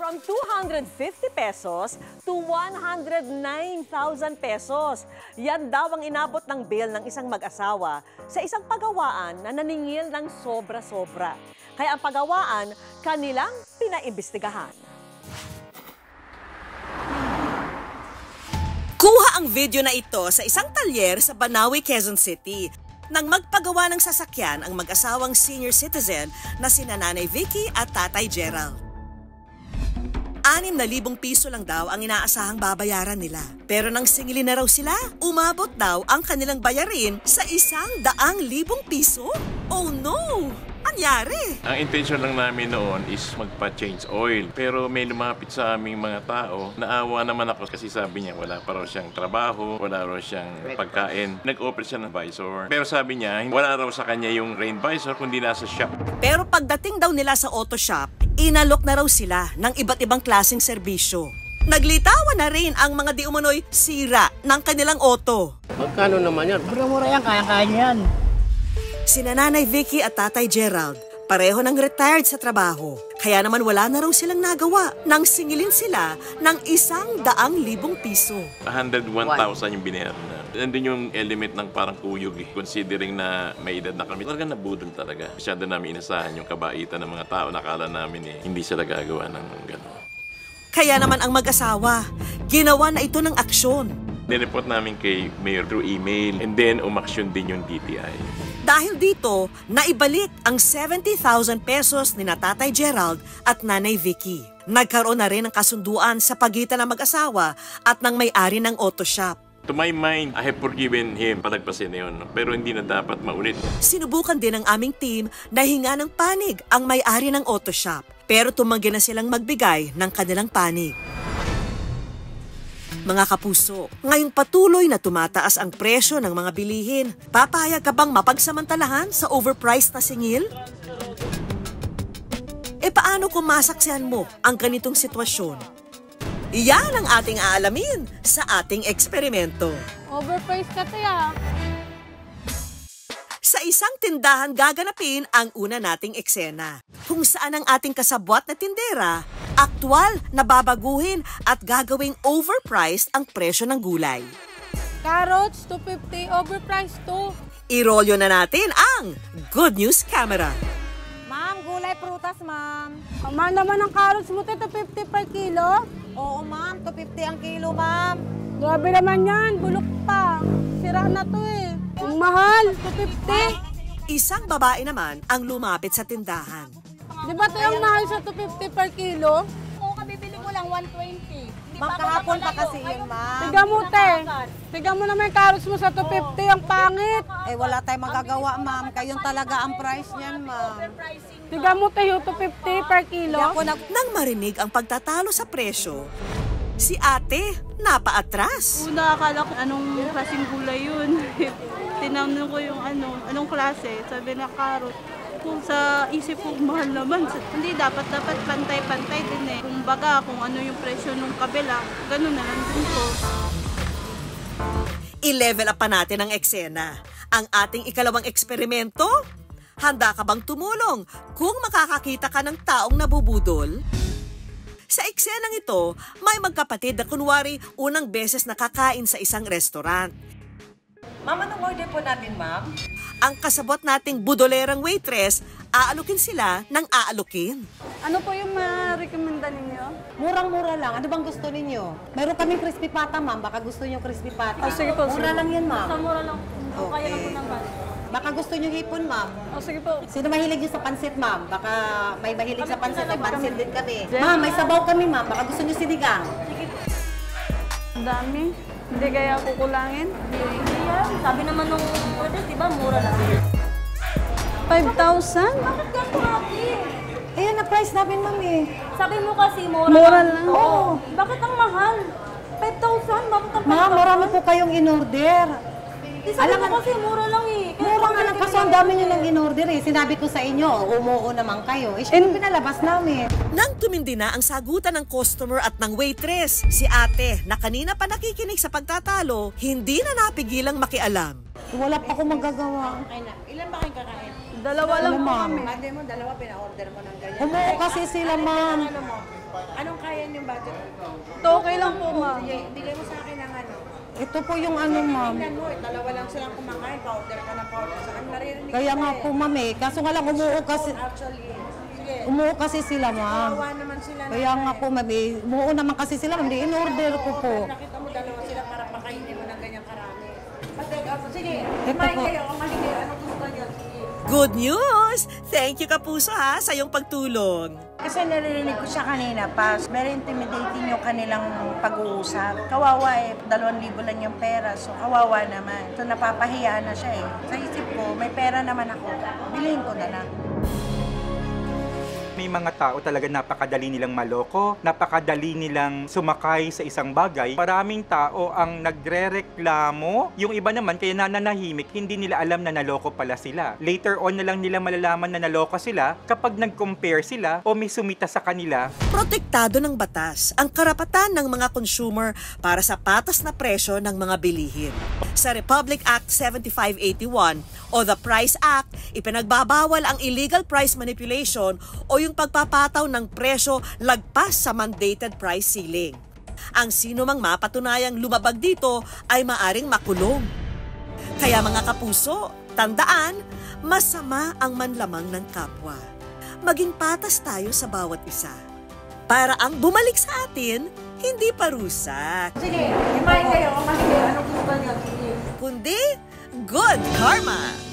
from 250 pesos to 109,000 pesos. Yan daw ang inabot ng bill ng isang mag-asawa sa isang pagawaan na naningil ng sobra-sobra. Kaya ang pagawaan, kanilang pinaimbestigahan. Kuha ang video na ito sa isang talyer sa Banawe, Quezon City. Nang magpagawa ng sasakyan ang mag-asawang senior citizen na sina Nanay Vicky at Tatay Gerald. 6,000 piso lang daw ang inaasahang babayaran nila. Pero nang singilin na raw sila, umabot daw ang kanilang bayarin sa 100,000 piso? Oh no! Anyari? Ang intention lang namin noon is magpa-change oil. Pero may lumapit sa aming mga tao. Naawa naman ako kasi sabi niya wala pa raw siyang trabaho, wala raw siyang pagkain. Nag-offer siya ng visor. Pero sabi niya wala raw sa kanya yung rain visor kundi nasa shop. Pero pagdating daw nila sa auto shop, inalok na raw sila ng iba't ibang klaseng serbisyo. Naglitawan na rin ang mga di umano'y sira ng kanilang auto. Magkano naman yan? Mura-mura yan, kaya-kaya yan. Sina Nanay Vicky at Tatay Gerald, pareho nang retired sa trabaho. Kaya naman wala na raw silang nagawa nang singilin sila ng 100,000 piso. 101,000 yung binayaran na. Nandun yung element ng parang kuyog eh. Considering na may edad na kami, talaga nabudol talaga. Masyado namin inasahan yung kabaitan ng mga tao. Nakala namin eh, hindi sila gagawa ng gano'n. Kaya naman ang mag-asawa, ginawa na ito ng aksyon. Nireport namin kay Mayor through email and then umaksyon din yung DTI. Dahil dito, naibalik ang 70,000 pesos ni Tatay Gerald at Nanay Vicky. Nagkaroon na rin ng kasunduan sa pagitan ng mag-asawa at ng may-ari ng auto shop. To my mind, I have forgiven him. Palagpasin na yun, pero hindi na dapat maulit. Sinubukan din ng aming team na hinga ng panig ang may-ari ng auto shop. Pero tumanggi na silang magbigay ng kanilang panig. Mga kapuso, ngayong patuloy na tumataas ang presyo ng mga bilihin, papayag ka bang mapagsamantalahan sa overpriced na singil? E paano kung masaksihan mo ang ganitong sitwasyon? Iyan ang ating aalamin sa ating eksperimento. Overpriced ka tayo. Sa isang tindahan gaganapin ang una nating eksena, kung saan ang ating kasabwat na tindera, aktwal na babaguhin at gagawing overpriced ang presyo ng gulay. Carrots, 250, overpriced to. Irolyo na natin ang Good News Camera. Ma'am, gulay prutas, ma'am. Ama naman ang carrots mo, 250 per kilo. Oo, ma'am. 250 ang kilo, ma'am. Grabe naman yan, bulok pa. Sira na to eh. Ang mahal, 250. Isang babae naman ang lumapit sa tindahan. Di ba ito yung mahal sa 250 per kilo? Oo, kabibili ko lang 120. Ma'am, kahapon pa kasi yun, ma'am. Tiga mo, te. Tiga mo naman yung carrots mo sa 250, ang pangit. Eh, wala tayong magagawa, ma'am. Kayong talaga ang price niyan, ma'am. Tiga mo, te, yung 250 per kilo. Nang marinig ang pagtatalo sa presyo, si ate napaatras. Una, akala ko anong klaseng gulay yun. Tinanong ko yung anong klase. Sabi na carrot. Kung sa isip ko, mahal naman. Hindi, dapat pantay-pantay din eh. Kung baga, kung ano yung presyo ng kabila, ganun na lang din ko. I-level up pa natin ang eksena. Ang ating ikalawang eksperimento? Handa ka bang tumulong kung makakakita ka ng taong nabubudol? Sa eksenang ito, may magkapatid na kunwari unang beses nakakain sa isang restaurant. Ma'am, anong order po natin, ma'am? Ang kasabot nating budolerang waitress, aalukin sila ng aalukin. Ano po yung ma-recommenda ninyo? Murang-mura lang. Ano bang gusto ninyo? Meron kaming crispy pata, ma'am. Baka gusto niyo crispy pata. Oh, sige po. Mura lang yan, ma'am. Sa mura lang. Okay. Kaya lang po naman. Baka gusto niyo hipon, ma'am. Oh, sige po. Sino mahilig niyo sa pansit, ma'am? Baka may mahilig sa pansit. May pansit din kami. Ma'am, may sabaw kami, ma'am. Baka gusto niyo sinigang. Ang dami. Hindi kaya kukulangin? Hindi yan. Sabi naman nung order, di ba, mura lang. 5,000? Bakit ganito ate? Ayan na price namin, ma'am eh. Sabi mo kasi mura, Mura lang. Oo. Bakit ang mahal? 5,000? Bakit ang Ma'am, marami po kayong in-order. Sabi mo kasi mura lang eh. Mura nga lang kasi ang dami nyo nang in-order eh. Sinabi ko sa inyo, umuo naman kayo. Eh, syempre pinalabas namin. Nang tumindi na ang sagutan ng customer at ng waitress, si ate na kanina pa nakikinig sa pagtatalo, hindi na napigilang makialam. Wala pa akong magagawa. Ilan ba kayong kakain? Dalawa lang po kami. Mother mo, dalawa, pina-order mo ng ganyan. Umuo kasi sila, ma'am. Anong yung budget. Ito okay lang po, ma'am. Sige, bigay mo sa akin ang ano. Ito po yung ano, ma'am. Tingnan mo, dalawa lang silang kumakain, powder ka na powder. Saan naririnig Kaya ko nga eh. po, ma'am eh. Kaso nga lang Actually, sige. umuo kasi sila, ma'am. Kawawa naman sila. Kaya nga po, ma'am eh. Umuo naman kasi sila, ma'am. Di in-order ko po. Nakita mo dalawa sila para pakainin mo ng ganyang karami. Sige, Ito kumain po. kayo, kumain kayo. Anong gusto niyo? Sige. Good news! Thank you, Kapuso, ha, sa iyong pagtulong. Kasi naririnig ko siya kanina pa, very intimidating yung kanilang pag-uusap. Kawawa eh, 2,000 lang yung pera, so kawawa naman. So napapahiya na siya eh. Sa isip ko, may pera naman ako, bilhin ko na lang. May mga tao talaga napakadali nilang maloko, napakadali nilang sumakay sa isang bagay. Maraming tao ang nagrereklamo. Yung iba naman, kaya nananahimik, hindi nila alam na naloko pala sila. Later on na lang nila malalaman na naloko sila kapag nag-compare sila o may sumita sa kanila. Protektado ng batas ang karapatan ng mga consumer para sa patas na presyo ng mga bilihin. Sa Republic Act 7581 o the Price Act, ipinagbabawal ang illegal price manipulation o yung pagpapataw ng presyo lagpas sa mandated price ceiling. Ang sino mang mapatunayang lumabag dito ay maaring makulong. Kaya mga kapuso, tandaan, masama ang manlamang ng kapwa. Maging patas tayo sa bawat isa. Para ang bumalik sa atin, hindi parusa. Sige, kumain kayo, kumain kayo. Anong gusto niyo? Sige. Kundi good karma!